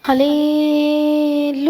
Hallelujah.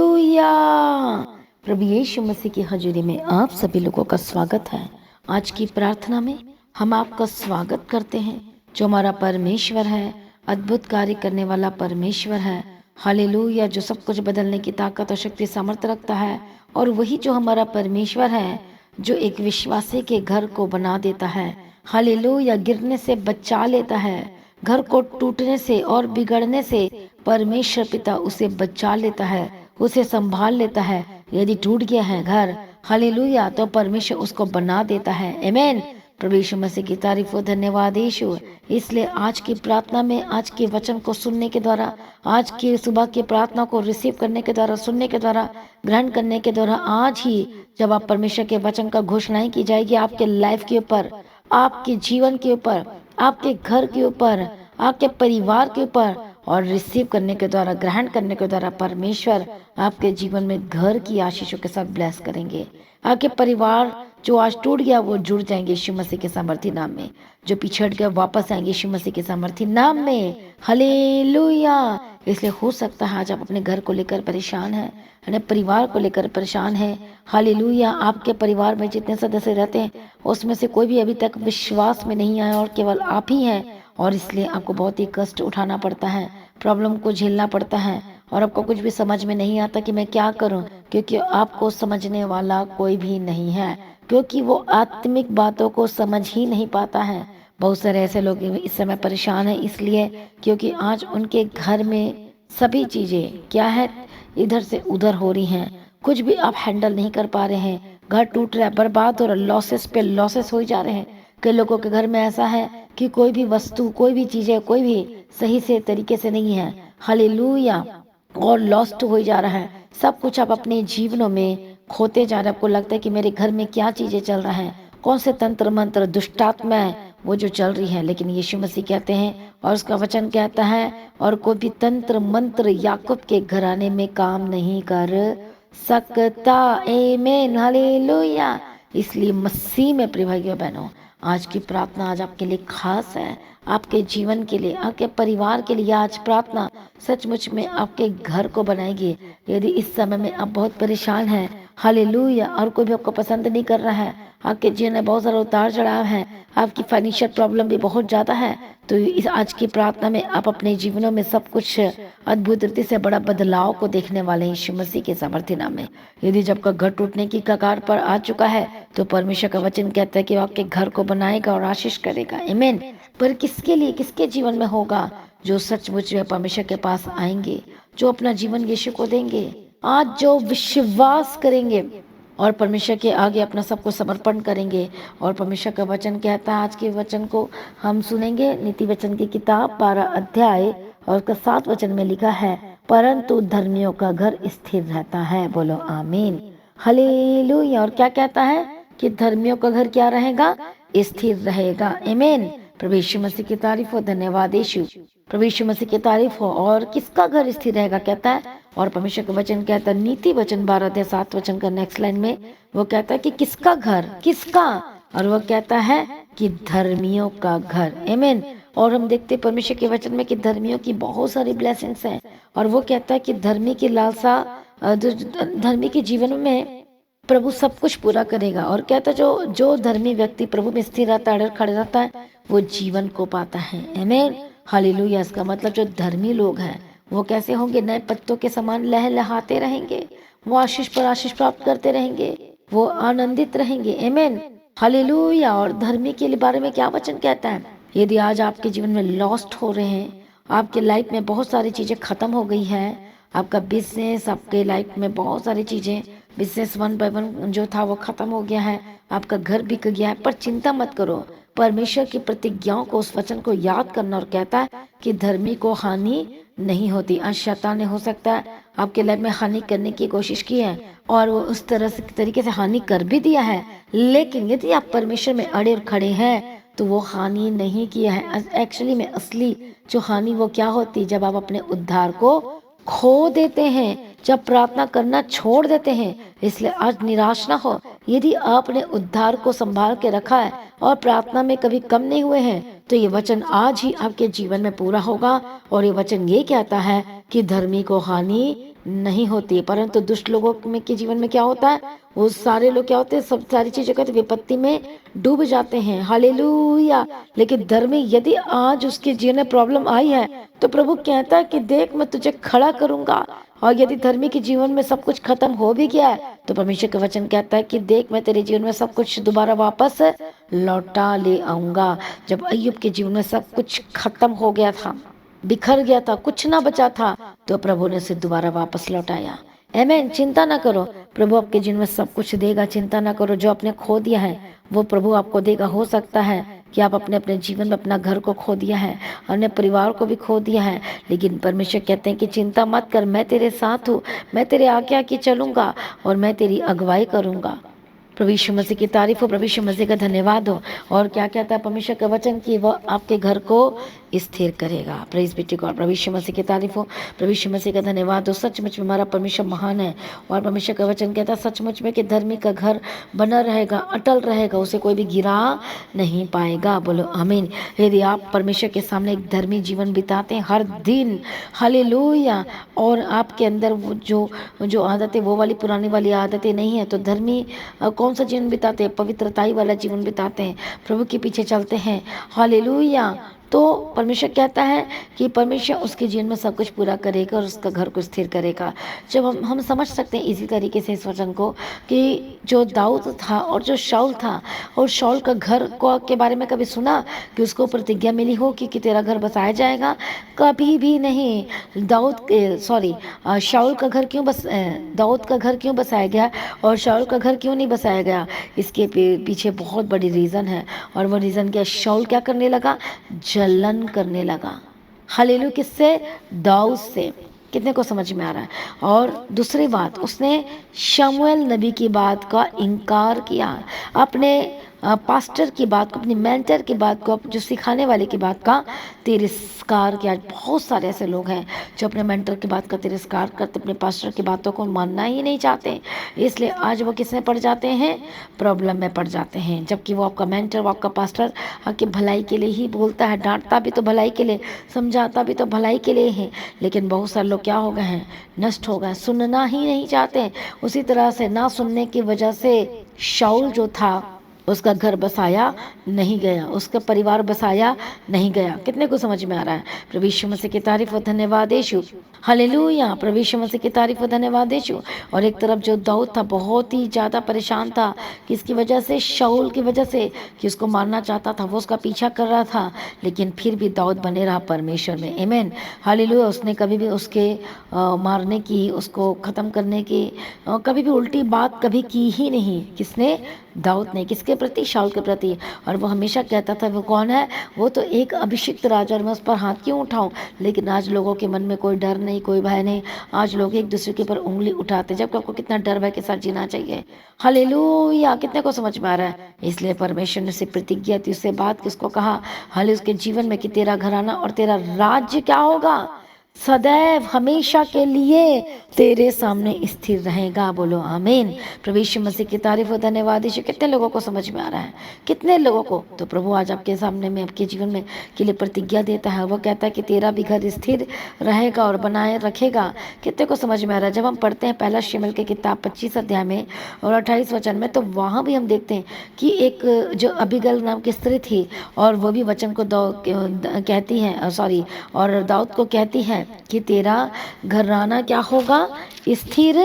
प्रभु यीशु मसीह की हजूरी में आप सभी लोगों का स्वागत है। आज की प्रार्थना में हम आपका स्वागत करते हैं। जो हमारा परमेश्वर है, अद्भुत कार्य करने वाला परमेश्वर है। हालेलुया। जो सब कुछ बदलने की ताकत और शक्ति सामर्थ्य रखता है, और वही जो हमारा परमेश्वर है, जो एक विश्वासी के घर को बना देता है। हालेलुया। गिरने से बचा लेता है, घर को टूटने से और बिगड़ने से परमेश्वर पिता उसे बचा लेता है, उसे संभाल लेता है। यदि टूट गया है घर, हालेलुया, तो परमेश्वर उसको बना देता है। आमीन। प्रभु यीशु मसीह की तारीफ हो। धन्यवाद यीशु। इसलिए आज की प्रार्थना में, आज के वचन को सुनने के द्वारा, आज की सुबह की प्रार्थना को रिसीव करने के द्वारा, सुनने के द्वारा, ग्रहण करने के द्वारा, आज ही जब आप परमेश्वर के वचन का घोषणाएं की जाएगी आपके लाइफ के ऊपर, आपके जीवन के ऊपर, आपके घर के ऊपर, आपके परिवार के ऊपर, और रिसीव करने के द्वारा, ग्रहण करने के द्वारा परमेश्वर आपके जीवन में घर की आशीषों के साथ ब्लेस करेंगे। आपके परिवार जो आज टूट गया वो जुड़ जाएंगे यीशु मसीह के सामर्थी नाम में। जो पिछड़ गए वापस आएंगे यीशु मसीह के सामर्थी नाम में। हालेलुया। इसलिए हो सकता है आज आप अपने घर को लेकर परेशान हैं, अपने परिवार को लेकर परेशान हैं। हालेलुया। आपके परिवार में जितने सदस्य रहते हैं उसमें से कोई भी अभी तक विश्वास में नहीं आया और केवल आप ही हैं, और इसलिए आपको बहुत ही कष्ट उठाना पड़ता है, प्रॉब्लम को झेलना पड़ता है, और आपको कुछ भी समझ में नहीं आता कि मैं क्या करूं, क्योंकि आपको समझने वाला कोई भी नहीं है, क्योंकि वो आत्मिक बातों को समझ ही नहीं पाता है। बहुत सारे ऐसे लोग इस समय परेशान हैं, इसलिए क्योंकि आज उनके घर में सभी चीजें क्या है, इधर से उधर हो रही हैं। कुछ भी आप हैंडल नहीं कर पा रहे हैं, घर टूट रहा है, बर्बाद हो रहा है, लॉसेस पे लॉसेस हो जा रहे हैं। कई लोगों के घर में ऐसा है कि कोई भी वस्तु, कोई भी चीजें, कोई भी सही से तरीके से नहीं है। हालेलुया। और लॉस्ट हो जा रहा है सब कुछ। आप अपने जीवनों में खोते जा रहे हैं। आपको लगता है कि मेरे घर में क्या चीजें चल रहा है, कौन से तंत्र मंत्र, दुष्टात्मा वो जो चल रही है। लेकिन यीशु मसीह कहते हैं और उसका वचन कहता है, और कोई भी तंत्र मंत्र याकूब के घराने में काम नहीं कर सकता। आमीन। हालेलुया। इसलिए मसीह में प्रिय भाइयों बहनों, आज की प्रार्थना आज आपके लिए खास है, आपके जीवन के लिए, आपके परिवार के लिए। आज प्रार्थना सचमुच में आपके घर को बनाएगी। यदि इस समय में आप बहुत परेशान हैं, हालेलुया, और कोई भी आपको पसंद नहीं कर रहा है, आपके जीवन में बहुत सारा उतार चढ़ाव है, आपकी फाइनेंशियल प्रॉब्लम भी बहुत ज़्यादा है, तो इस आज की प्रार्थना में आप अपने जीवनों में सब कुछ अद्भुत रीति से बड़ा बदलाव को देखने वाले हैं यीशु मसीह के सामर्थ्य नाम में। यदि जब का घर टूटने की कगार पर आ चुका है, तो परमेश्वर का वचन कहता है कि वो आपके घर को बनाएगा और आशीष करेगा। आमीन। पर किसके लिए, किसके जीवन में होगा? जो सचमुच में परमेश्वर के पास आएंगे, जो अपना जीवन यीशु को देंगे, आज जो विश्वास करेंगे और परमेश्वर के आगे अपना सब कुछ समर्पण करेंगे। और परमेश्वर का वचन कहता है, आज के वचन को हम सुनेंगे। नीति वचन की किताब 12 अध्याय और उसका 7 वचन में लिखा है, परंतु धर्मियों का घर स्थिर रहता है। बोलो आमीन। हालेलुया। और क्या कहता है कि धर्मियों का घर क्या रहेगा? स्थिर रहेगा। आमीन। प्रभु यीशु मसीह की तारीफ हो। धन्यवाद यीशु। प्रभु यीशु मसीह की तारीफ हो। और किसका घर स्थिर रहेगा कहता है, और परमेश्वर का वचन कहता है, नीति वचन 12 अध्याय 7 वचन का नेक्स्ट लाइन में वो कहता है कि किसका घर, किसका, और वो कहता है कि धर्मियों का घर। आमीन। और हम देखते हैं परमेश्वर के वचन में कि धर्मियों की बहुत सारी ब्लेसिंग्स हैं, और वो कहता है कि धर्मी की लालसा, धर्मी के जीवन में प्रभु सब कुछ पूरा करेगा। और कहता है जो जो धर्मी व्यक्ति प्रभु में स्थिर रहता है, खड़े रहता है, वो जीवन को पाता है। आमीन। हालेलुया। इसका मतलब जो धर्मी लोग हैं वो कैसे होंगे? नए पत्तों के समान लहलहाते रहेंगे, वो आशीष पर आशीष प्राप्त करते रहेंगे, वो आनंदित रहेंगे। आमीन। हालेलुया। और धर्मी के बारे में क्या वचन कहता है? यदि आज आपके जीवन में लॉस्ट हो रहे हैं, आपके लाइफ में बहुत सारी चीजें खत्म हो गई है, आपका बिजनेस, आपके लाइफ में बहुत सारी चीजें, बिजनेस 1 by 1 जो था वो खत्म हो गया है, आपका घर बिक गया है, पर चिंता मत करो। परमेश्वर की प्रतिज्ञाओं को, उस वचन को याद करना, और कहता है कि धर्मी को हानि नहीं होती। आज शैतान ने हो सकता है आपके लाइफ में हानि करने की कोशिश की है, और वो उस तरीके से हानि कर भी दिया है, लेकिन यदि आप परमेश्वर में अड़े और खड़े हैं तो वो हानि नहीं किया है। एक्चुअली में असली जो हानि वो क्या होती, जब आप अपने उद्धार को खो देते हैं, जब प्रार्थना करना छोड़ देते हैं। इसलिए आज निराश ना हो। यदि आपने उद्धार को संभाल के रखा है और प्रार्थना में कभी कम नहीं हुए हैं, तो ये वचन आज ही आपके जीवन में पूरा होगा। और ये वचन ये कहता है कि धर्मी को हानि नहीं होती, परंतु दुष्ट लोगों में के जीवन में क्या होता है, वो सारे लोग क्या होते हैं, सब सारी चीजें कहते विपत्ति में डूब जाते हैं। हालेलुया। लेकिन धर्मी यदि आज उसके जीवन में प्रॉब्लम आई है तो प्रभु कहता है कि देख मैं तुझे खड़ा करूंगा। और यदि धर्मी के जीवन में सब कुछ खत्म हो भी गया है तो परमेश्वर का वचन कहता है कि देख मैं तेरे जीवन में सब कुछ दोबारा वापस लौटा ले आऊंगा। जब अय्यूब के जीवन में सब कुछ खत्म हो गया था, बिखर गया था, कुछ ना बचा था, तो प्रभु ने उसे दोबारा वापस लौटाया। आमीन। चिंता ना करो, प्रभु आपके जीवन में सब कुछ देगा। चिंता ना करो, जो आपने खो दिया है वो प्रभु आपको देगा। हो सकता है कि आप अपने अपने जीवन में अपना घर को खो दिया है, अपने परिवार को भी खो दिया है, लेकिन परमेश्वर कहते हैं कि चिंता मत कर, मैं तेरे साथ हूँ, मैं तेरे आज्ञा की चलूंगा और मैं तेरी अगुवाई करूंगा। प्रभु यीशु मसीह की तारीफ हो, प्रभु यीशु मसीह का धन्यवाद हो। और क्या कहता है परमेश्वर का वचन कि वह आपके घर को स्थिर करेगा। Praise be to God. प्रभु यीशु मसीह की तारीफ हो, प्रभु यीशु मसीह का धन्यवाद हो। सचमुच में हमारा परमेश्वर महान है और परमेश्वर का वचन कहता है सचमुच में कि धर्मी का घर बना रहेगा, अटल रहेगा, उसे कोई भी गिरा नहीं पाएगा। बोलो आमीन। यदि आप परमेश्वर के सामने एक धर्मी जीवन बिताते हैं हर दिन, हालेलुया, और आपके अंदर वो जो आदतें, वो वाली पुरानी वाली आदतें नहीं है, तो धर्मी कौन सा जीवन बिताते हैं, पवित्रताई वाला जीवन बिताते हैं, प्रभु के पीछे चलते हैं, हालेलुया, तो परमेश्वर कहता है कि परमेश्वर उसके जीवन में सब कुछ पूरा करेगा और उसका घर को स्थिर करेगा। जब हम समझ सकते हैं इसी तरीके से इस वचन को कि जो दाऊद था और जो शाऊल था, और शाऊल का घर को के बारे में कभी सुना कि उसको प्रतिज्ञा मिली हो कि तेरा घर बसाया जाएगा? कभी भी नहीं। शाऊल का घर क्यों दाऊद का घर क्यों बसाया गया और शाऊल का घर क्यों नहीं बसाया गया? इसके पीछे बहुत बड़ी रीज़न है, और वो रीज़न क्या? शाऊल क्या करने लगा? जलन करने लगा। हालेलुया। किससे? दाऊद से। कितने को समझ में आ रहा है? और दूसरी बात, उसने शमूएल नबी की बात का इनकार किया, अपने पास्टर की बात को, अपनी मेंटर की बात को, जो सिखाने वाले की बात का तिरस्कार किया। बहुत सारे ऐसे लोग हैं जो अपने मेंटर की बात का तिरस्कार करते, अपने पास्टर की बातों को मानना ही नहीं चाहते, इसलिए आज वो किसमें पड़ जाते हैं? प्रॉब्लम में पड़ जाते हैं। जबकि वो आपका मेंटर, वो आपका पास्टर आपकी भलाई के लिए ही बोलता है, डांटता भी तो भलाई के लिए, समझाता भी तो भलाई के लिए है, लेकिन बहुत सारे लोग क्या हो गए हैं? नष्ट हो गए, सुनना ही नहीं चाहते। उसी तरह से ना सुनने की वजह से शाऊल जो था उसका घर बसाया नहीं गया, उसका परिवार बसाया नहीं गया। कितने को समझ में आ रहा है? प्रभु यीशु मसीह की तारीफ और धन्यवाद यीशु। हालेलुया। प्रभु यीशु मसीह की तारीफ और धन्यवाद यीशु। और एक तरफ जो दाऊद था बहुत ही ज़्यादा परेशान था, किसकी वजह से? शाऊल की वजह से, कि उसको मारना चाहता था, वो उसका पीछा कर रहा था, लेकिन फिर भी दाऊद बने रहा परमेश्वर में। आमीन। हालेलुया। उसने कभी भी उसके मारने की, उसको ख़त्म करने की कभी भी उल्टी बात कभी की ही नहीं। किसने? दाऊद ने। किसके प्रति? शाऊल के प्रति। और वो हमेशा कहता था वो कौन है? वो तो एक अभिषिक्त राजा, और मैं उस पर हाथ क्यों उठाऊं? लेकिन आज लोगों के मन में कोई डर नहीं, कोई भय नहीं। आज लोग एक दूसरे के ऊपर उंगली उठाते, जबकि आपको कितना डर भय के साथ जीना चाहिए। हालेलुया। कितने को समझ में आ रहा है? इसलिए परमेश्वर ने उससे प्रतिज्ञा थी, उससे बात किसको कहा? हाले उसके जीवन में कि तेरा घराना और तेरा राज्य क्या होगा? सदैव हमेशा के लिए तेरे सामने स्थिर रहेगा। बोलो आमीन। प्रभु यीशु मसीह की तारीफ और धन्यवाद यीशु। कितने लोगों को समझ में आ रहा है? कितने लोगों को? तो प्रभु आज आपके सामने में, आपके जीवन में के लिए प्रतिज्ञा देता है। वो कहता है कि तेरा भी घर स्थिर रहेगा और बनाए रखेगा। कितने को समझ में आ रहा है? जब हम पढ़ते हैं पहला शमूएल की किताब 25 अध्याय में और 28 वचन में, तो वहाँ भी हम देखते हैं कि एक जो अबीगल नाम की स्त्री थी, और वो भी वचन को कहती है, और दाऊद को कहती है कि तेरा घराना क्या होगा? स्थिर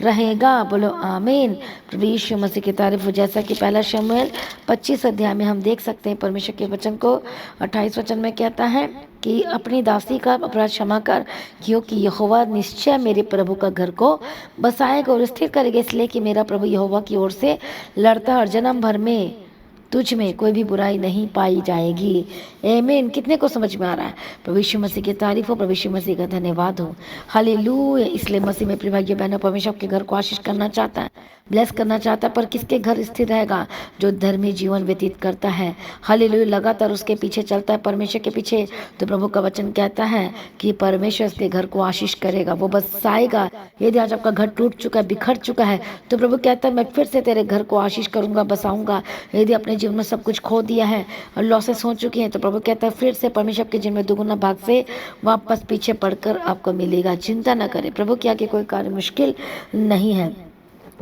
रहेगा। बोलो आमीन। प्रभु यीशु मसीह की तारीफ हो। जैसा कि पहला शमूएल 25 अध्याय में हम देख सकते हैं परमेश्वर के वचन को 28 वचन में कहता है कि अपनी दासी का अपराध क्षमा कर, क्योंकि यहोवा निश्चय मेरे प्रभु का घर को बसाएगा और स्थिर करेगा, इसलिए कि मेरा प्रभु यहोवा की ओर से लड़ता है और जन्म भर में तुझ में कोई भी बुराई नहीं पाई जाएगी। आमीन। कितने को समझ में आ रहा है? प्रभु यीशु मसीह की तारीफ हो, प्रभु यीशु मसीह का धन्यवाद हो। हालेलुया। इसलिए मसीह में प्रिय भाइयों बहनों, परमेश्वर के घर को आशीष करना चाहता है, ब्लेस करना चाहता है, पर किसके घर स्थिर रहेगा? जो धर्मी जीवन व्यतीत करता है। हालेलुया। लगातार उसके पीछे चलता है, परमेश्वर के पीछे। तो प्रभु का वचन कहता है कि परमेश्वर उसके घर को आशीष करेगा, वो बसाएगा। यदि आज आपका घर टूट चुका है, बिखर चुका है, तो प्रभु कहता है मैं फिर से तेरे घर को आशीष करूंगा, बसाऊंगा। यदि अपने जीवन में सब कुछ खो दिया है और लॉसेस हो चुकी हैं, तो प्रभु कहता है फिर से परमेश्वर आपके जीवन में दुगुना भाग से वापस पीछे पड़कर आपको मिलेगा। चिंता न करें, प्रभु के आगे कोई कार्य मुश्किल नहीं है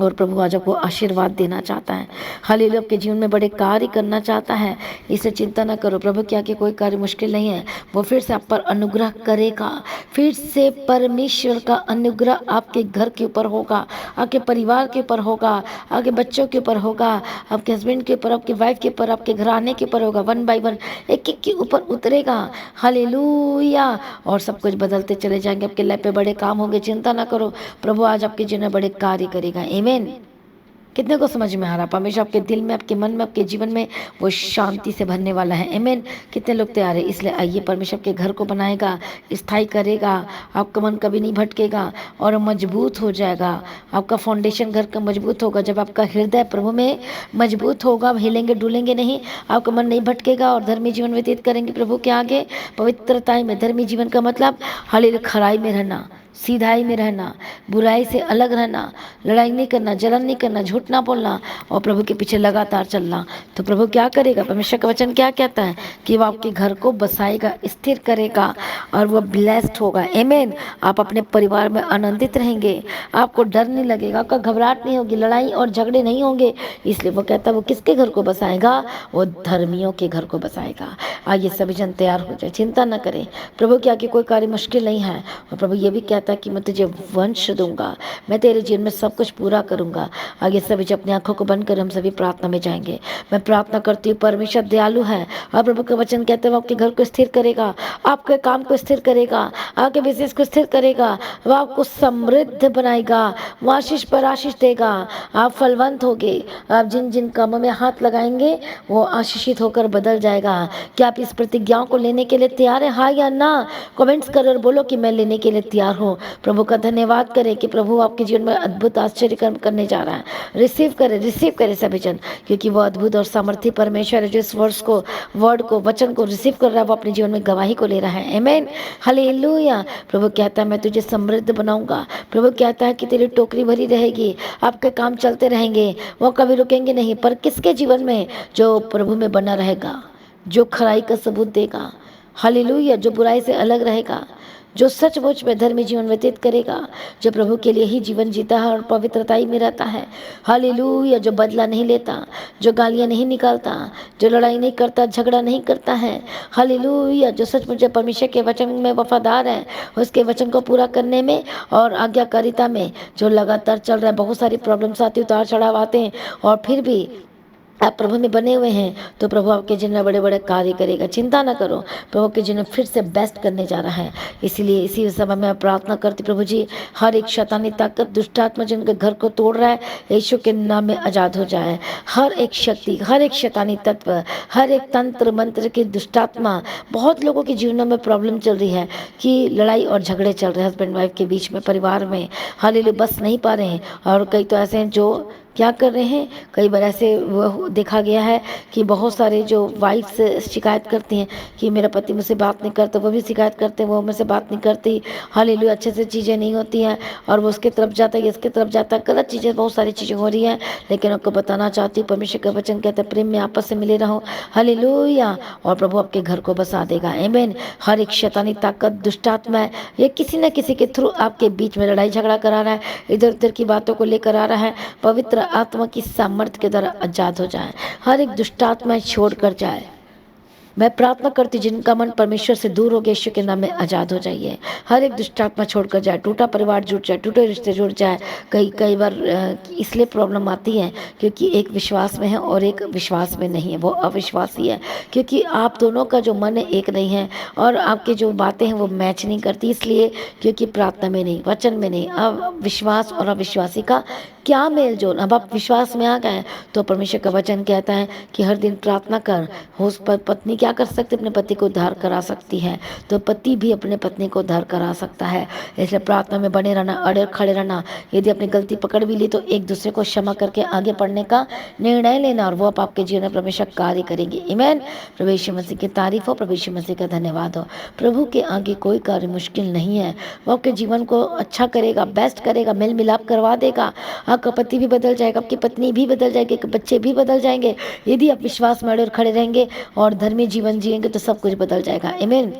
और प्रभु आज आपको आशीर्वाद देना चाहता है। हालेलुया, आपके जीवन में बड़े कार्य करना चाहता है, इसे चिंता न करो। प्रभु के आगे कोई कार्य मुश्किल नहीं है। वो फिर से आप पर अनुग्रह करेगा। फिर से परमेश्वर का अनुग्रह आपके घर के ऊपर होगा, आपके परिवार के ऊपर होगा, आपके बच्चों के ऊपर होगा, आपके हस्बैंड के ऊपर, आपके वाइफ के ऊपर, आपके घराने के ऊपर होगा। 1 बाय 1 एक एक के ऊपर उतरेगा। हालेलुया, और सब कुछ बदलते चले जाएंगे। आपके लाइफ पे बड़े काम होंगे, चिंता ना करो। प्रभु आज आपके जीवन में बड़े कार्य करेगा। आमीन। कितने को समझ में आ रहा? परमेश्वर आपके दिल में, आपके मन में, आपके जीवन में वो शांति से भरने वाला है। आमीन। कितने लोग तैयार है? इसलिए आइए, परमेश्वर के घर को बनाएगा, स्थायी करेगा, आपका मन कभी नहीं भटकेगा और मजबूत हो जाएगा। आपका फाउंडेशन घर का मजबूत होगा। जब आपका हृदय प्रभु में मजबूत होगा, आप हिलेंगे डुलेंगे नहीं, आपका मन नहीं भटकेगा और धर्मी जीवन व्यतीत करेंगे प्रभु के आगे पवित्रताई में। धर्मी जीवन का मतलब हालेलुया, खराई में रहना, सीधाई में रहना, बुराई से अलग रहना, लड़ाई नहीं करना, जलन नहीं करना, झूठ ना बोलना और प्रभु के पीछे लगातार चलना। तो प्रभु क्या करेगा? परमेश्वर का वचन क्या कहता है कि वो आपके घर को बसाएगा, स्थिर करेगा और वो ब्लेस्ड होगा। आमीन। आप अपने परिवार में आनंदित रहेंगे, आपको डर नहीं लगेगा, आपका घबराहट नहीं होगी, लड़ाई और झगड़े नहीं होंगे। इसलिए वो कहता है वो किसके घर को बसाएगा? वो धर्मियों के घर को बसाएगा। आइए सभी जन तैयार हो जाए, चिंता न करें। प्रभु के आगे कोई कार्य मुश्किल नहीं है और प्रभु ये भी कहता है कि मैं तुझे वंश दूंगा, मैं तेरे जीवन में सब कुछ पूरा करूंगा। आगे सभी जब अपनी आंखों को बंद कर हम सभी प्रार्थना में जाएंगे। मैं प्रार्थना करती हूँ, परमेश्वर दयालु है और प्रभु का वचन कहते हैं वो आपके घर को स्थिर करेगा, आपके काम को स्थिर करेगा, आपके बिजनेस को स्थिर करेगा, वो आपको समृद्ध बनाएगा, वो आशीष पर आशीष देगा, आप फलवंत होगे। आप जिन जिन कामों में हाथ लगाएंगे वो आशीषित होकर बदल जाएगा। क्या आप इस प्रतिज्ञाओं को लेने के लिए तैयार है? हाँ या ना? कमेंट्स कर और बोलो कि मैं लेने के लिए तैयार हूँ। प्रभु का धन्यवाद करें कि प्रभु आपके जीवन में अद्भुत आश्चर्य कर्म करने जा रहा है। रिसीव करें सभी जन, क्योंकि वो अद्भुत और सामर्थी परमेश्वर है जो इस वर्ड को वचन को रिसीव कर रहा है, वो अपने जीवन में गवाही को ले रहा है। आमीन। हालेलुया। प्रभु कहता है मैं तुझे समृद्ध बनाऊंगा। प्रभु कहता है कि तेरी टोकरी भरी रहेगी, आपके काम चलते रहेंगे, वो कभी रुकेंगे नहीं। पर किसके जीवन में? जो प्रभु में बना रहेगा, जो खराई का सबूत देगा। हालेलुया। जो बुराई से अलग रहेगा, जो सचमुच में धर्मी जीवन व्यतीत करेगा, जो प्रभु के लिए ही जीवन जीता है और पवित्रताई में रहता है। हालेलुया। जो बदला नहीं लेता, जो गालियां नहीं निकालता, जो लड़ाई नहीं करता, झगड़ा नहीं करता है। हालेलुया। जो सचमुच परमेश्वर के वचन में वफादार है, उसके वचन को पूरा करने में और आज्ञाकारिता में जो लगातार चल रहा है। बहुत सारी प्रॉब्लम्स आती, उतार चढ़ाव आते हैं और फिर भी आप प्रभु में बने हुए हैं तो प्रभु आपके जीवन में बड़े बड़े कार्य करेगा। चिंता ना करो, प्रभु के जीवन में फिर से बेस्ट करने जा रहा है। इसीलिए इसी समय में प्रार्थना करती, प्रभु जी हर एक शैतानी ताकत, दुष्टात्मा जिनके घर को तोड़ रहा है, यीशु के नाम में आज़ाद हो जाए। हर एक शक्ति, हर एक शैतानी तत्व, हर एक तंत्र मंत्र की दुष्टात्मा। बहुत लोगों के जीवनों में प्रॉब्लम चल रही है कि लड़ाई और झगड़े चल रहे हैं हस्बैंड वाइफ के बीच में, परिवार में। हालेलुया। बस नहीं पा रहे हैं और कई तो ऐसे हैं जो क्या कर रहे हैं, कई बार ऐसे वो देखा गया है कि बहुत सारे जो वाइफ्स शिकायत करती हैं कि मेरा पति मुझसे बात नहीं करता, वो भी शिकायत करते हैं वो मुझसे बात नहीं करती। हालेलुया। अच्छे से चीज़ें नहीं होती हैं और वो उसके तरफ जाता है, इसके तरफ जाता है, गलत चीज़ें, बहुत सारी चीज़ें हो रही हैं। लेकिन आपको बताना चाहती हूँ, परमेश्वर का वचन कहता है प्रेम में आपस से मिले रहो। हालेलुया। और प्रभु आपके घर को बसा देगा। आमीन। हर एक शैतानी ताकत, दुष्टात्मा है, ये किसी न किसी के थ्रू आपके बीच में लड़ाई झगड़ा करा रहा है, इधर उधर की बातों को लेकर आ रहा है। पवित्र आत्मा की सामर्थ्य के द्वारा आजाद हो जाए, हर एक दुष्टात्मा छोड़कर जाए। मैं प्रार्थना करती जिनका मन परमेश्वर से दूर हो गया, यीशु के नाम में आज़ाद हो जाइए। हर एक दुष्टात्मा छोड़कर जाए, टूटा परिवार जुड़ जाए, टूटे रिश्ते जुड़ जाए। कई बार इसलिए प्रॉब्लम आती है क्योंकि एक विश्वास में है और एक विश्वास में नहीं है, वो अविश्वासी है। क्योंकि आप दोनों का जो मन है एक नहीं है और आपकी जो बातें हैं वो मैच नहीं करती, इसलिए क्योंकि प्रार्थना में नहीं, वचन में नहीं। अब विश्वास और अविश्वासी का क्या मेल जोल। अब आप विश्वास में आ गए तो परमेश्वर का वचन कहता है कि हर दिन प्रार्थना कर। हो उस पर पत्नी क्या कर सकती, अपने पति को उद्धार करा सकती है, तो पति भी अपने पत्नी को उद्धार करा सकता है। इसलिए प्रार्थना में बने रहना, अड़े खड़े रहना। यदि अपनी गलती पकड़ भी ली तो एक दूसरे को क्षमा करके आगे बढ़ने का निर्णय लेना और वो आप आपके जीवन में परमेश्वर कार्य करेंगे। आमीन। प्रभु यीशु मसीह की तारीफ हो, प्रभु यीशु मसीह का धन्यवाद हो। प्रभु के आगे कोई कार्य मुश्किल नहीं है, वो आपके जीवन को अच्छा करेगा, बेस्ट करेगा, मेल मिलाप करवा देगा, आपका पति भी बदल जाएगा, आपकी पत्नी भी बदल जाएगी, बच्चे भी बदल जाएंगे। यदि आप विश्वास में अड़े और खड़े रहेंगे और धर्मी जीवन जिएंगे तो सब कुछ बदल जाएगा। आमीन,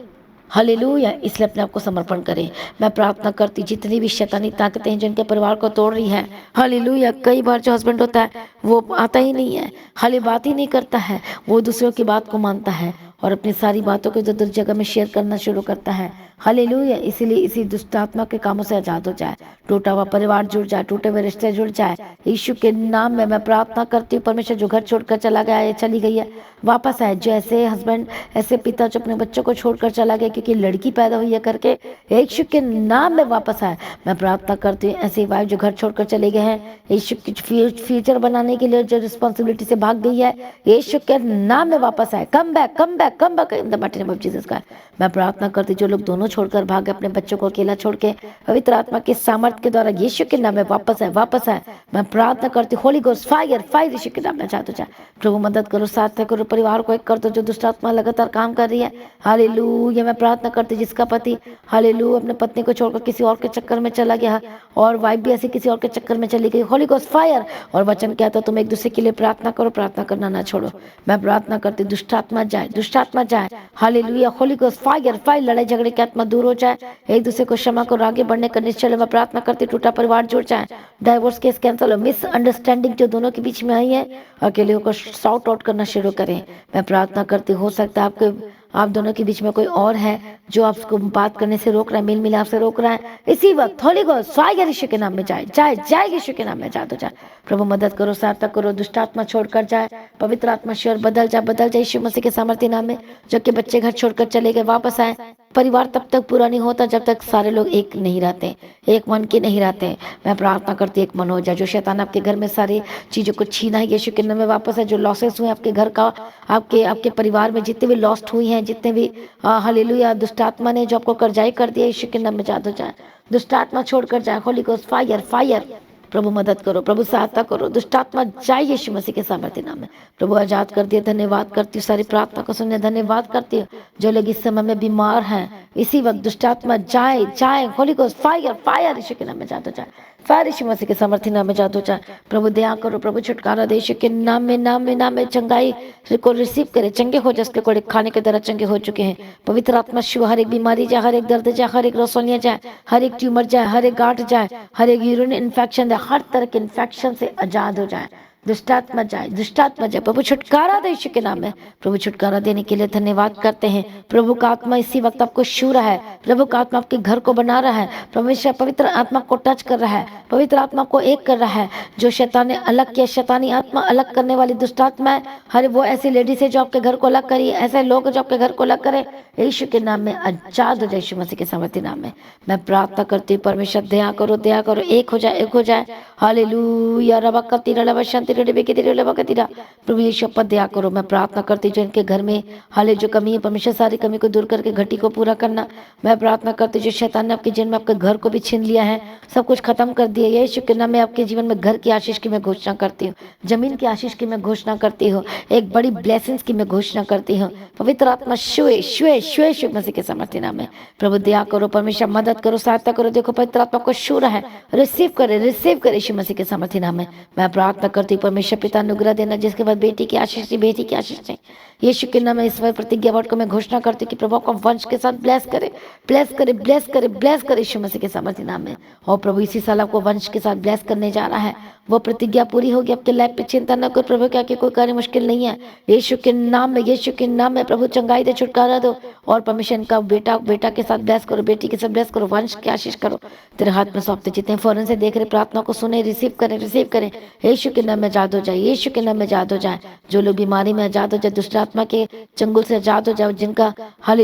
हालेलुया। इसलिए अपने आप को समर्पण करें। मैं प्रार्थना करती जितनी भी शैतानी ताकतें हैं जिनके परिवार को तोड़ रही है, हालेलुया। कई बार जो हस्बैंड होता है वो आता ही नहीं है, हाले बात ही नहीं करता है, वो दूसरों की बात को मानता है और अपनी सारी बातों को इधर जगह में शेयर करना शुरू करता है, हालेलुया। इसीलिए इसी दुष्ट आत्मा के कामों से आजाद हो जाए, टूटा हुआ परिवार जुड़ जाए, टूटे हुए रिश्ते जुड़ जाए। यीशु के नाम में मैं प्रार्थना करती हूँ, परमेश्वर जो घर छोड़कर चला गया है, चली गई है, वापस आए। जो ऐसे हस्बैंड, ऐसे पिता जो अपने बच्चों को छोड़कर चला गया क्योंकि लड़की पैदा हुई है करके, यीशु के नाम में वापस आए। मैं प्रार्थना करती हूँ ऐसी वाइफ जो घर छोड़कर चले गए हैं, यीशु के फ्यूचर बनाने के लिए जो रिस्पॉन्सिबिलिटी से भाग गई है, यीशु के नाम में वापस आए। Come back, come back, come back in the mighty name of Jesus का। मैं प्रार्थना करती जो लोग दोनों छोड़कर भागे, अपने बच्चों को अकेला छोड़ के, पवित्र आत्मा के सामर्थ्य के द्वारा यीशु के नाम में वापस आए, वापस आए। मैं प्रार्थना करती होली गोस्ट फायर, फायर यीशु के नाम में चाहते जाए। प्रभु मदद करो, साथ करो, परिवार को एक कर दो जो दुष्ट आत्मा लगातार काम कर रही है, हालेलुया। मैं प्रार्थना करती जिसका पति हालेलुया अपने पत्नी को छोड़कर किसी और के चक्कर में चला गया और वाइफ भी ऐसे किसी और के चक्कर में चली गई, होली गोस्ट फायर। और वचन कहता तुम एक दूसरे के लिए प्रार्थना करो, प्रार्थना करना ना छोड़ो। मैं प्रार्थना करती दुष्ट आत्मा जाए, दुष्ट आत्मा जाए, hallelujah. Holi ghost fire, fire. लड़ाई झगड़े की आत्मा दूर हो जाए, एक दूसरे को क्षमा को आगे बढ़ने का निश्चय। मैं प्रार्थना करती टूटा परिवार जुड़ जाए, डाइवोर्स केस कैंसिल हो, मिसअंडरस्टैंडिंग जो दोनों के बीच में आई है, अकेले को सॉर्ट आउट करना शुरू करें। मैं प्रार्थना करती हो सकता है आप दोनों के बीच में कोई और है जो आपको बात करने से रोक रहा है, मेल मिलाप से रोक रहा है, इसी वक्त होली गोस्ट फायर यीशु के नाम में जाए, जाए, जाए यीशु के नाम में जा तो जाए। प्रभु मदद करो, सहायता करो, दुष्ट आत्मा छोड़कर जाए, पवित्र आत्मा श्योर बदल जाए, बदल जाए यीशु मसीह के सामर्थ्य नाम में। जो कि बच्चे घर छोड़कर चले गए वापस आए। परिवार तब तक पूरा नहीं होता जब तक सारे लोग एक नहीं रहते, एक मन के नहीं रहते। मैं प्रार्थना करती एक मन हो जाए। जो शैतान आपके घर में सारी चीजों को छीना है, यीशु के नाम में वापस है। जो लॉसेस हुए आपके घर का, आपके परिवार में जितने भी लॉस्ट हुई हैं, जितने भी हालेलुया दुष्ट आत्मा ने जो आपको कर्जाई कर दिया, यीशु के नाम में जादू जाए, दुष्ट आत्मा छोड़कर जाए, होली गोस्ट फायर, फायर। प्रभु मदद करो, प्रभु सहायता करो, दुष्ट आत्मा जाए यीशु मसीह के सामर्थ्य नाम में। प्रभु आजाद कर दिया, धन्यवाद करती हूँ सारी प्रार्थना को सुनने, धन्यवाद करती हूँ। जो लोग इस समय में बीमार हैं, इसी वक्त दुष्ट आत्मा जाए, जाए, होली गोस्ट फायर, फायर यीशु के नाम में जादू जाए, फायर यीशु मसीह के सामर्थ्य नाम में जादू जाए। प्रभु दया करो, प्रभु छुटकारा दे यीशु के नाम में, नाम में, नाम में। चंगाई को रिसीव करे, चंगे हो जिसके कोड़े खाने के तरह चंगे हो चुके हैं। पवित्र आत्मा शिव हर एक बीमारी जाए, हर एक दर्द जाए, हर एक रसोनिया जाए, हर एक ट्यूमर जाए, हर एक गांठ जाए, हर एक यूरिन इन्फेक्शन जाए, हर तरह के इन्फेक्शन से आजाद हो जाए। दुष्टात्मा जाए, दुष्टात्मा जाए। प्रभु छुटकारा दे यीशु के नाम में। प्रभु छुटकारा देने के लिए धन्यवाद करते हैं। प्रभु का आत्मा इसी वक्त आपको छू रहा है, प्रभु का आत्मा आपके घर को बना रहा है, परमेश्वर पवित्र आत्मा को टच कर रहा है, पवित्र आत्मा को एक कर रहा है। जो शैतान ने अलग किया, शैतानी आत्मा अलग करने वाली दुष्ट आत्मा है, हर वो ऐसी लेडीज है जो आपके घर को अलग करी, ऐसे लोग जो आपके घर को अलग करे, यीशु के नाम में आजाद हो जाए, यीशु मसीह के सामर्थ्य नाम में। मैं प्रार्थना करती हूँ परमेश्वर दया करो, दया करो, एक हो जाए, एक हो जाए। हालेलुया रबा कतीरा लबा शांति रे बेकेतीरा लबा कतीरा। प्रभु यीशु पर दया करो। मैं प्रार्थना करती हूँ जो इनके घर में हाले जो कमी है, परमेश्वर सारी कमी को दूर करके घटी को पूरा करना। मैं प्रार्थना करती हूँ जो शैतान ने आपके जीवन में आपके घर को भी छीन लिया है, सब कुछ खत्म कर दिया। यीशु के नाम में आपके जीवन में घर की आशीष की मैं घोषणा करती हूँ, जमीन की आशीष की मैं घोषणा करती हूँ, एक बड़ी ब्लेसिंग्स की मैं घोषणा करती हूँ। पवित्र आत्मा शुए शुए शुए शुए मसीह के सामर्थ्य नाम में। प्रभु दया करो, परमेश्वर मदद करो, सहायता करो। देखो पवित्र आत्मा को छू रहा है, रिसीव करे, रिसीव करे यीशु मसीह के सामर्थ्य नाम में। मैं प्रार्थना करती हूँ परमेश्वर पिता अनुग्रह देना, जिसके बाद बेटी की आशीष थी, बेटी की आशीष है। यीशु के नाम में इस प्रतिज्ञा वर्ड को मैं घोषणा करती हूँ कि प्रभु को वंश के साथ ब्लेस करे, ब्लेस करे, ब्लेस करे, ब्लेस करे यीशु मसीह के सामर्थ्य नाम में। और प्रभु इसी साल आपको वंश के साथ ब्लेस करने जा रहा है, वो प्रतिज्ञा पूरी होगी आपके लाइफ पे। चिंता न करो, प्रभु क्या कि कोई कार्य मुश्किल नहीं है। यीशु के नाम में, यीशु के नाम में प्रभु चंगाई दे, छुटकारा दो। और परमेश्वर का बेटा के साथ ब्लेस करो, बेटी के साथ ब्लेस करो, वंश की आशीष करो। तेरे हाथ में सौंपते जितने फौरन से देख रहे प्रार्थना को सुने, रिसीव करें, रिसीव करें। यीशु के नाम में आजाद हो जाए, यीशु के नाम में आजाद हो जाए। जो लोग बीमारी में आजाद हो जाए, दुष्ट आत्मा के चंगुल से आजाद हो जाए,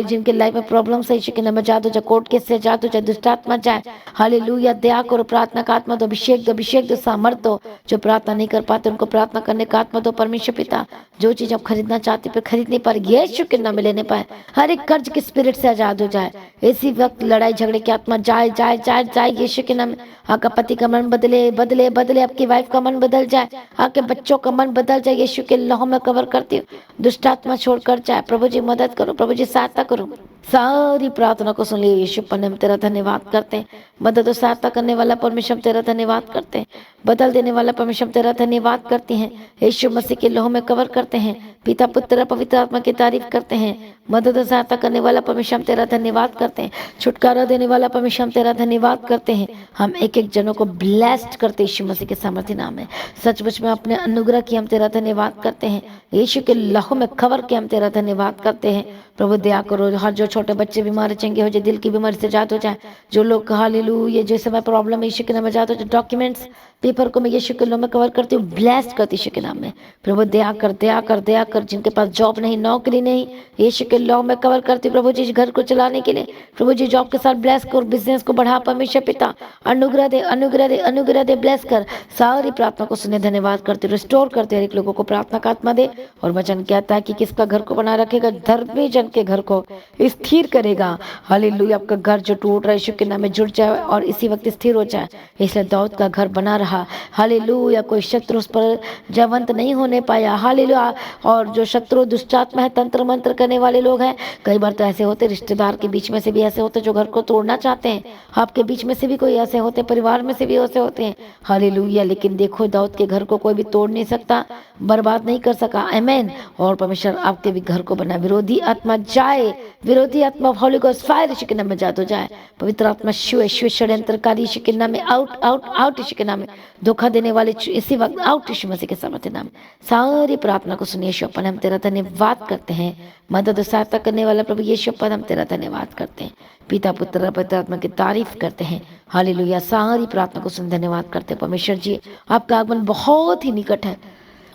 जिनके लाइफ में प्रॉब्लम है, यीशु के नाम में आजाद हो जाए, कोर्ट केस से आजाद हो जाए, दुष्ट आत्मा जाए। हालेलुया दया करो, प्रार्थना का आत्मा दो, अभिषेक दो, अभिषेक दो, सामर्थ दो। जो प्रार्थना नहीं कर पाते उनको प्रार्थना करने का आत्मा दो। परमेश्वर पिता जो चीज आप खरीदना चाहते पर खरीद नहीं पा रहे, यीशु के नाम में लेने पाए, हर एक कर्ज के स्पिरिट से आजाद हो जाए। इसी वक्त लड़ाई झगड़े की आत्मा जाए, जाए, जाए, जाए यीशु के नाम में। आपका पति का मन बदले, बदले, बदले, आपकी वाइफ का मन बदल जाए, आपके बच्चों का मन बदल जाए। यीशु के लहू में कवर करती हूँ, दुष्ट आत्मा छोड़कर जाए। प्रभु जी मदद करो, प्रभु जी सहायता करो, सारी प्रार्थना को सुन लिए। यीशु पर हम तेरा धन्यवाद करते हैं। मदद और सहायता करने वाला परमेश्वर हम तेरा धन्यवाद करते हैं। बदल देने वाला परमेश्वर हम तेरा धन्यवाद करते हैं। यीशु मसीह के लहू में कवर करते हैं। पिता पुत्र पवित्र आत्मा की तारीफ करते हैं। मदद और सहायता करने वाला परमेश्वर हम तेरा धन्यवाद करते हैं। छुटकारा देने वाला परमेश्वर हम तेरा धन्यवाद करते हैं। हम एक एक जनों को ब्लेस्ड करते यीशु मसीह के सामर्थ्य नाम में। सचमुच में अपने अनुग्रह की हम तेरा धन्यवाद करते हैं। यीशु के लहू में कवर के हम तेरा धन्यवाद करते हैं। प्रभु दया करो, हर जो छोटे बच्चे बीमार चंगे हो जाए, दिल की बीमारी से जात हो जाए, जो लोग हालेलुया जो समय प्रॉब्लम है यीशु के नाम में जात हो जाए, डॉक्यूमेंट्स पेपर को मैं यीशु के नाम में कवर करती हूँ, ब्लेस्ड करती यीशु के नाम में। प्रभु दया कर दया कर दया कर, जिनके पास जॉब नहीं, नौकरी नहीं, यीशु के नाम में कवर करती हूँ प्रभु जी, घर को चलाने के लिए प्रभु जी जॉब के साथ ब्लेस कर, बिजनेस को बढ़ा परमेश्वर पिता, अनुग्रह दे अनुग्रह दे अनुग्रह दे, ब्लेस कर। सारी प्रार्थना को सुने धन्यवाद करते, रिस्टोर करते, हर एक लोगों को प्रार्थना का आत्मा दे। और वचन कहता है कि किसका घर को बना रखेगा, धर्मी जन के घर को स्थिर करेगा। हालेलुया, आपका घर जो टूट रहा है यीशु के नाम में जुड़ जाए और इसी वक्त स्थिर हो जाए। इसलिए दाऊद का घर बना रहा। हालेलुया, कोई शत्रु उस पर जयवंत नहीं होने पाया। हालेलुया, और जो शत्रु दुष्टात्मा है, तंत्र मंत्र करने वाले लोग हैं, कई बार तो ऐसे होते, रिश्तेदार के बीच में से भी ऐसे होते जो घर को तोड़ना चाहते हैं, आपके बीच में से भी कोई ऐसे होते, परिवार में से भी ऐसे होते हैं। हालेलुया, लेकिन देखो दाऊद के घर को कोई भी तोड़ नहीं सकता, बर्बाद नहीं कर सका। आमीन। और परमेश्वर आपके भी घर को बना, विरोधी आत्मा जाए, विरोधी आत्मा होली गोस्ट फायर यीशु के नाम में जात हो जाए। पवित्र आत्मा शिव शिव षड्यंत्रकारी यीशु के नाम में आउट आउट आउट यीशु के नाम में, धोखा देने वाले इसी वक्त आउट यीशु मसीह के सामर्थ्य नाम। सारी प्रार्थना को सुनिए यीशु अपन, हम तेरा धन्यवाद करते हैं। मदद और सहायता करने वाला प्रभु यीशु अपन, हम तेरा धन्यवाद करते हैं। पिता पुत्र पवित्र आत्मा की तारीफ करते हैं। हालेलुया, सारी प्रार्थना को सुन धन्यवाद करते हैं। परमेश्वर जी, आपका आगमन बहुत ही निकट है,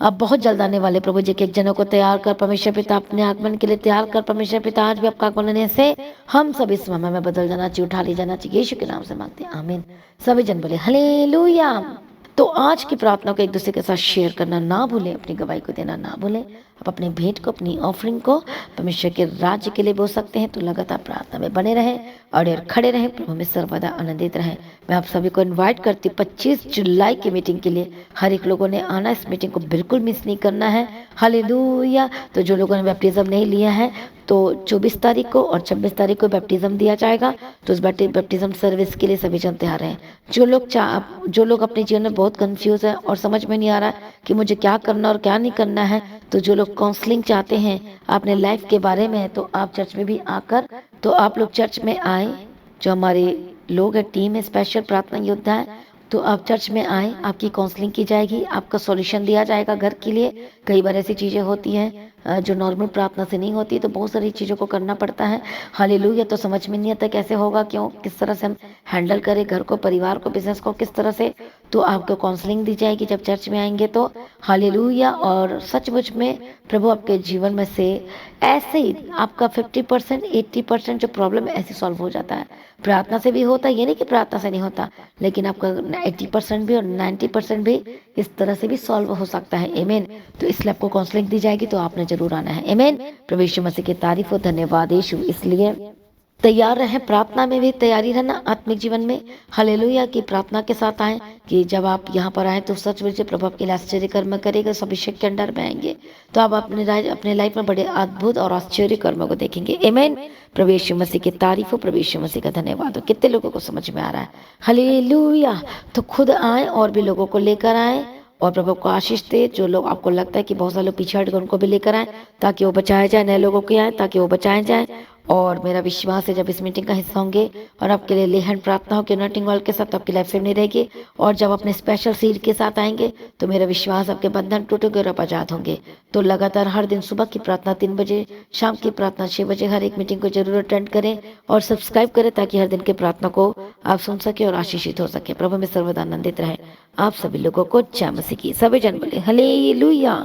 आप बहुत जल्द आने वाले प्रभु जी के एक जनों को तैयार कर परमेश्वर पिता, अपने आगमन के लिए तैयार कर परमेश्वर पिता। आज भी आपका आगमन होने से हम सब इस समय में बदल जाना चाहिए, उठा ली जाना चाहिए। यीशु के नाम से मांगते हैं, आमीन। सभी जन बोले हालेलुया। तो आज की प्रार्थना को एक दूसरे के साथ शेयर करना ना भूलें, अपनी गवाही को देना ना भूलें। आप अपने भेंट को, अपनी ऑफरिंग को परमेश्वर के राज्य के लिए बोल सकते हैं। तो लगातार प्रार्थना में बने रहें और खड़े रहें, प्रभु में सर्वदा आनंदित रहें। मैं आप सभी को इनवाइट करती हूँ 25 जुलाई की मीटिंग के लिए। हर एक लोगों ने आना, इस मीटिंग को बिल्कुल मिस नहीं करना है। हालेलुया। तो जो लोगों ने बैप्टिज्म नहीं लिया है, तो 24 तारीख को और 26 तारीख को बैप्टिज्म दिया जाएगा। तो उस बैप्टिज्म सर्विस के लिए सभी जन तैयार हैं। जो लोग अपने जीवन में बहुत कंफ्यूज है और समझ में नहीं आ रहा है कि मुझे क्या करना और क्या नहीं करना है, तो जो लोग काउंसलिंग चाहते हैं अपने लाइफ के बारे में, तो आप चर्च में भी आकर, तो आप लोग चर्च में आए। जो हमारे लोग है, टीम है, स्पेशल प्रार्थना योद्धा है, तो आप चर्च में आए, आपकी काउंसलिंग की जाएगी, आपका सॉल्यूशन दिया जाएगा घर के लिए। कई बार ऐसी चीज़ें होती हैं जो नॉर्मल प्रार्थना से नहीं होती, तो बहुत सारी चीज़ों को करना पड़ता है। हालेलुया, तो समझ में नहीं आता कैसे होगा, क्यों, किस तरह से हम हैंडल करें घर को, परिवार को, बिजनेस को, किस तरह से। तो आपको काउंसलिंग दी जाएगी जब चर्च में आएंगे तो। हालेलुया। और सचमुच में प्रभु आपके जीवन में से ऐसे ही आपका 50% 80% जो प्रॉब्लम है ऐसे सॉल्व हो जाता है। प्रार्थना से भी होता है, ये नहीं कि प्रार्थना से नहीं होता, लेकिन आपका 80% भी और 90% भी इस तरह से भी सॉल्व हो सकता है। आमीन। तो इसलिए आपको काउंसलिंग दी जाएगी, तो आपने जरूर आना है। आमीन। प्रभु यीशु मसीह की तारीफ हो, धन्यवाद यीशु। इसलिए तैयार रहें, प्रार्थना में भी तैयारी रहना, आत्मिक जीवन में। हालेलुया की प्रार्थना के साथ आए कि जब आप यहाँ पर आए तो सच में प्रभु आपके लिए आश्चर्य कर्म करेगा। सब अभिषेक के अंडर में आएंगे तो आप अपने लाइफ में बड़े अद्भुत और आश्चर्य कर्मों को देखेंगे। आमीन। प्रभु यीशु मसीह की तारीफ हो, प्रभु यीशु मसीह का धन्यवाद हो। कितने लोगों को समझ में आ रहा है? हालेलुया। तो खुद आए और भी लोगों को लेकर आए और प्रभु को आशीष दे। जो लोग आपको लगता है कि बहुत सारे लोग पीछे हट गए, उनको भी लेकर आए ताकि वो बचाए जाए। नए लोगों के आए ताकि वो बचाए जाए। और मेरा विश्वास है जब इस मीटिंग का हिस्सा होंगे और आपके लिए लेहन प्रार्थना हो कि नटिंग वाल के साथ आपकी लाइफ से नहीं रहेगी, और जब अपने स्पेशल सीड के साथ आएंगे तो मेरा विश्वास आपके बंधन टूटेंगे और आप आजाद होंगे। तो लगातार हर दिन सुबह की प्रार्थना 3 बजे, शाम की प्रार्थना 6 बजे, हर एक मीटिंग को जरूर अटेंड करें और सब्सक्राइब करें ताकि हर दिन की प्रार्थना को आप सुन सके और आशीषित हो सके। प्रभु में सर्वदा आनंदित रहे। आप सभी लोगों को जय मसीह की। सभी जन बोले हालेलुया।